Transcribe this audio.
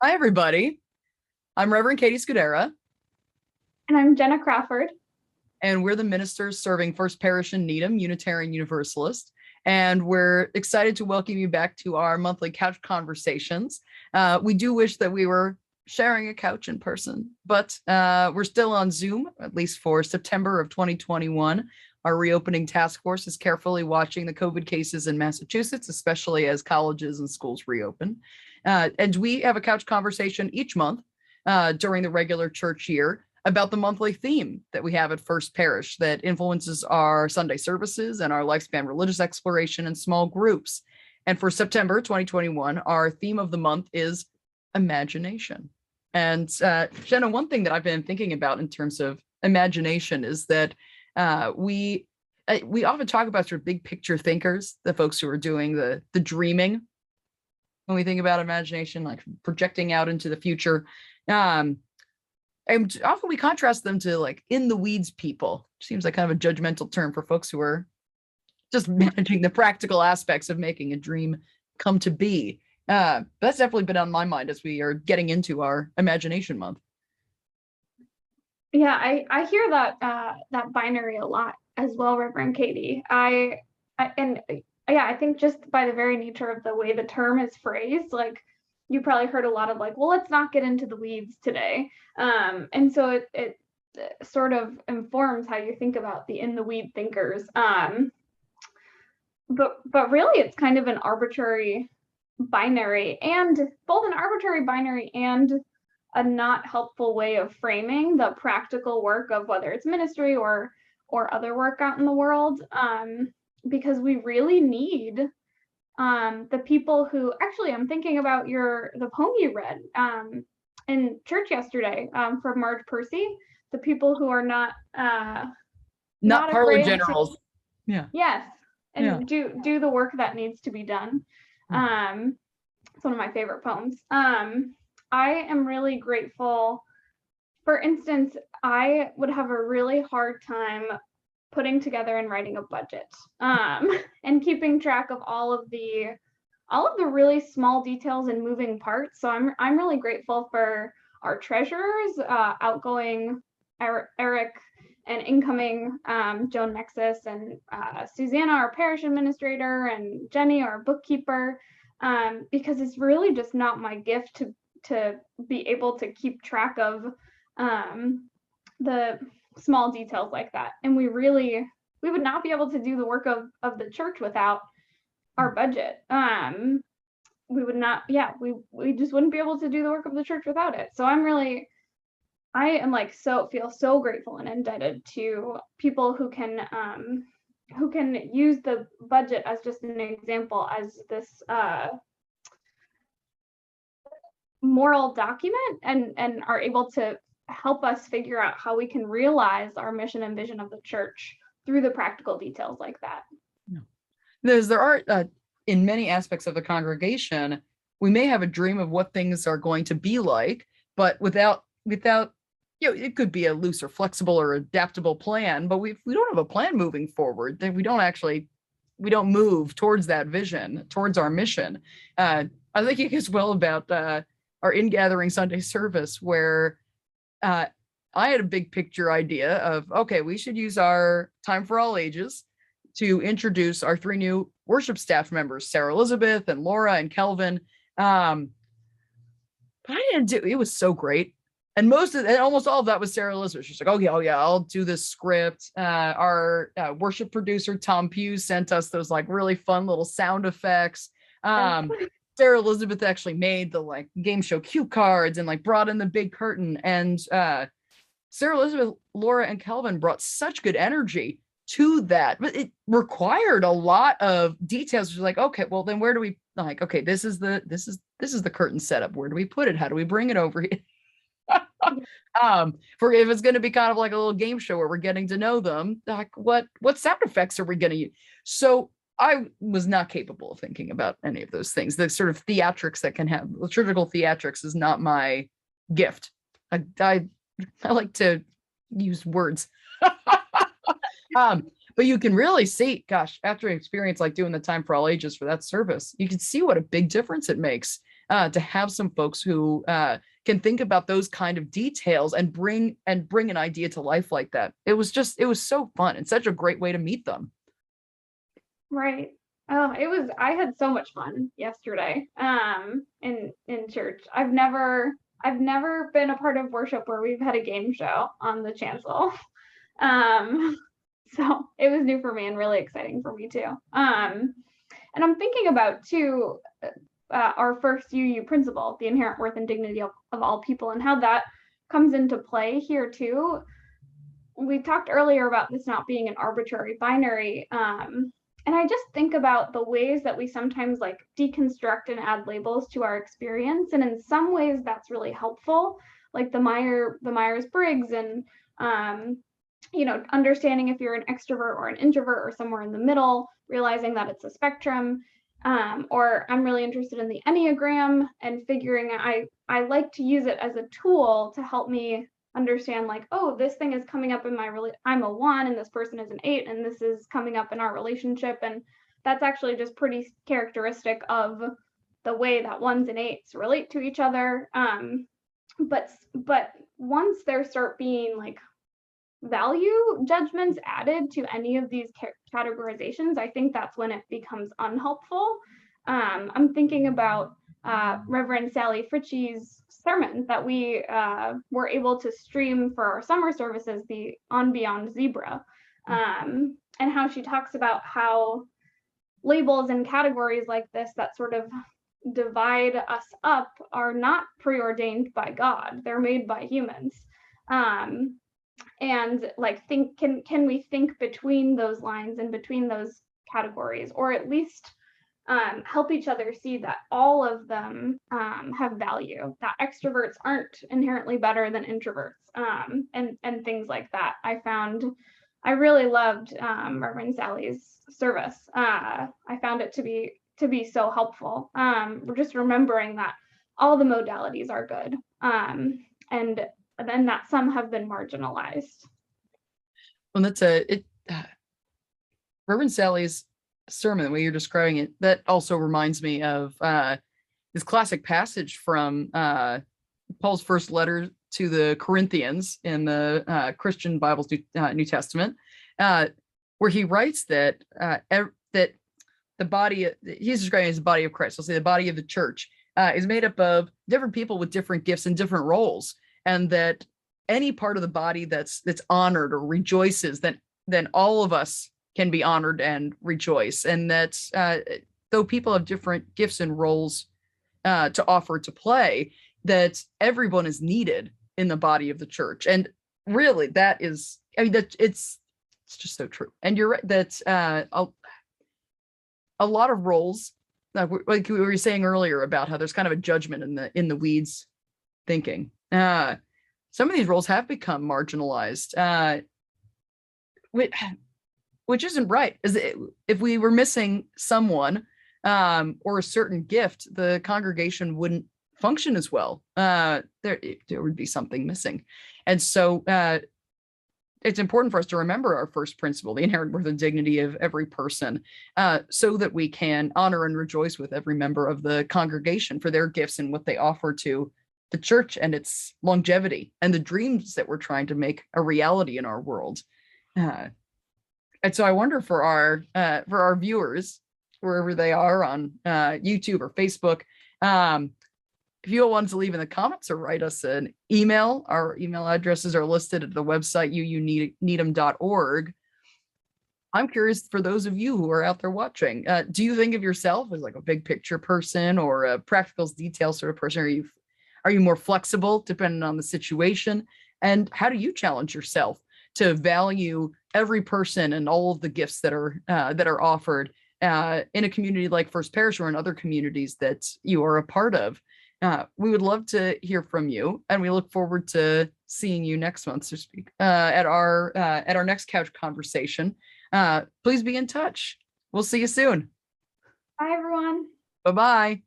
Hi, everybody. I'm Reverend Catie Scudera, And I'm Jenna Crawford. and we're the ministers serving First Parish in Needham, Unitarian Universalist. And we're excited to welcome you back to our monthly couch conversations. We do wish that we were sharing a couch in person, but we're still on Zoom, at least for September of 2021. Our reopening task force is carefully watching the COVID cases in Massachusetts, especially as colleges and schools reopen. And we have a couch conversation each month during the regular church year about the monthly theme that we have at First Parish that influences our Sunday services and our lifespan religious exploration in small groups. And for September 2021, our theme of the month is imagination. And Jenna, one thing that I've been thinking about in terms of imagination is that we often talk about sort of big picture thinkers, the folks who are doing the dreaming when we think about imagination, like projecting out into the future. And often we contrast them to like in the weeds people. Seems like kind of a judgmental term for folks who are just managing the practical aspects of making a dream come to be. But that's definitely been on my mind as we are getting into our imagination month. Yeah, I hear that binary a lot as well, Reverend Catie. I think just by the very nature of the way the term is phrased, like you probably heard a lot of like, well, let's not get into the weeds today. And so it sort of informs how you think about the in the weed thinkers. But really it's kind of an arbitrary binary, and both an arbitrary binary and a not helpful way of framing the practical work of whether it's ministry or other work out in the world, because we really need the people who actually, I'm thinking about the poem you read in church yesterday from Marge Percy, the people who are not Parlor afraid generals. to, Yeah. yes, and Yeah. do the work that needs to be done. It's one of my favorite poems. I am really grateful. For instance, I would have a really hard time putting together and writing a budget, and keeping track of all of the really small details and moving parts. So I'm really grateful for our treasurers, outgoing Eric, and incoming Joan Nexus, and Susanna, our parish administrator, and Jenny, our bookkeeper, because it's really just not my gift to be able to keep track of the small details like that. And we would not be able to do the work of the church without our budget. We would not, we just wouldn't be able to do the work of the church without it. So I am like feel so grateful and indebted to people who can use the budget as just an example, as this moral document, and are able to help us figure out how we can realize our mission and vision of the church through the practical details like that. There are in many aspects of the congregation, we may have a dream of what things are going to be like, but without it could be a loose or flexible or adaptable plan, but we don't have a plan moving forward, then we don't move towards that vision, towards our mission. I think as well about our in-gathering Sunday service, where I had a big picture idea of, okay, we should use our Time for All Ages to introduce our 3 new worship staff members, Sarah Elizabeth and Laura and Kelvin. But I didn't do it. Was so great. And almost all of that was Sarah Elizabeth. She's like, oh yeah, I'll do this script. Our worship producer, Tom Pugh, sent us those like really fun little sound effects. Sarah Elizabeth actually made the like game show cue cards and like brought in the big curtain. And Sarah Elizabeth, Laura, and Kelvin brought such good energy to that, but it required a lot of details. It's like, okay, well then where do we okay, this is the curtain setup. Where do we put it? How do we bring it over here? For if it's going to be kind of like a little game show where we're getting to know them, like what sound effects are we going to use? So I was not capable of thinking about any of those things. The sort of theatrics that can have liturgical theatrics is not my gift. I like to use words. But you can really see, gosh, after an experience like doing the Time for All Ages for that service, you can see what a big difference it makes. to have some folks who can think about those kind of details and bring an idea to life like that. It was so fun and such a great way to meet them. Right. Oh, I had so much fun yesterday in church. I've never been a part of worship where we've had a game show on the chancel. So it was new for me and really exciting for me too. And I'm thinking about too our first UU principle, the inherent worth and dignity of all people, and how that comes into play here too. We talked earlier about this not being an arbitrary binary. And I just think about the ways that we sometimes like deconstruct and add labels to our experience. And in some ways that's really helpful, like the Myers-Briggs and, understanding if you're an extrovert or an introvert or somewhere in the middle, realizing that it's a spectrum. Or I'm really interested in the Enneagram and figuring I like to use it as a tool to help me understand like, oh, this thing is coming up in I'm a 1 and this person is an 8 and this is coming up in our relationship. And that's actually just pretty characteristic of the way that 1s and 8s relate to each other. But once there start being like value judgments added to any of these categorizations, I think that's when it becomes unhelpful. I'm thinking about Reverend Sally Fritchie's sermon that we were able to stream for our summer services, the On Beyond Zebra, and how she talks about how labels and categories like this that sort of divide us up are not preordained by God. They're made by humans. And like can we think between those lines and between those categories, or at least help each other see that all of them have value, that extroverts aren't inherently better than introverts, and things like that. I really loved Reverend Sally's service. I found it to be so helpful. We're just remembering that all the modalities are good, and then that some have been marginalized. Well, Reverend Sally's sermon, the way you're describing it, that also reminds me of this classic passage from Paul's first letter to the Corinthians in the Christian Bible's New Testament, where he writes that that the body, he's describing as the body of Christ, I'll say the body of the church, is made up of different people with different gifts and different roles, and that any part of the body that's honored or rejoices, then all of us can be honored and rejoice. And that's though people have different gifts and roles to offer to play, that everyone is needed in the body of the church. And really, that is, I mean, that it's just so true. And you're right that a lot of roles, like we were saying earlier about how there's kind of a judgment in the weeds thinking. Some of these roles have become marginalized, which isn't right. If we were missing someone or a certain gift, the congregation wouldn't function as well. There would be something missing. And so it's important for us to remember our first principle, the inherent worth and dignity of every person, so that we can honor and rejoice with every member of the congregation for their gifts and what they offer to the church and its longevity and the dreams that we're trying to make a reality in our world. And so I wonder for our viewers, wherever they are on YouTube or Facebook, if you want to leave in the comments or write us an email, our email addresses are listed at the website uuneedham.org. I'm curious, for those of you who are out there watching, do you think of yourself as like a big picture person or a practical detail sort of person? Are you more flexible depending on the situation? And how do you challenge yourself to value every person and all of the gifts that are offered in a community like First Parish or in other communities that you are a part of? We would love to hear from you, and we look forward to seeing you next month, so to speak, at our next couch conversation. Please be in touch. We'll see you soon. Bye, everyone. Bye-bye.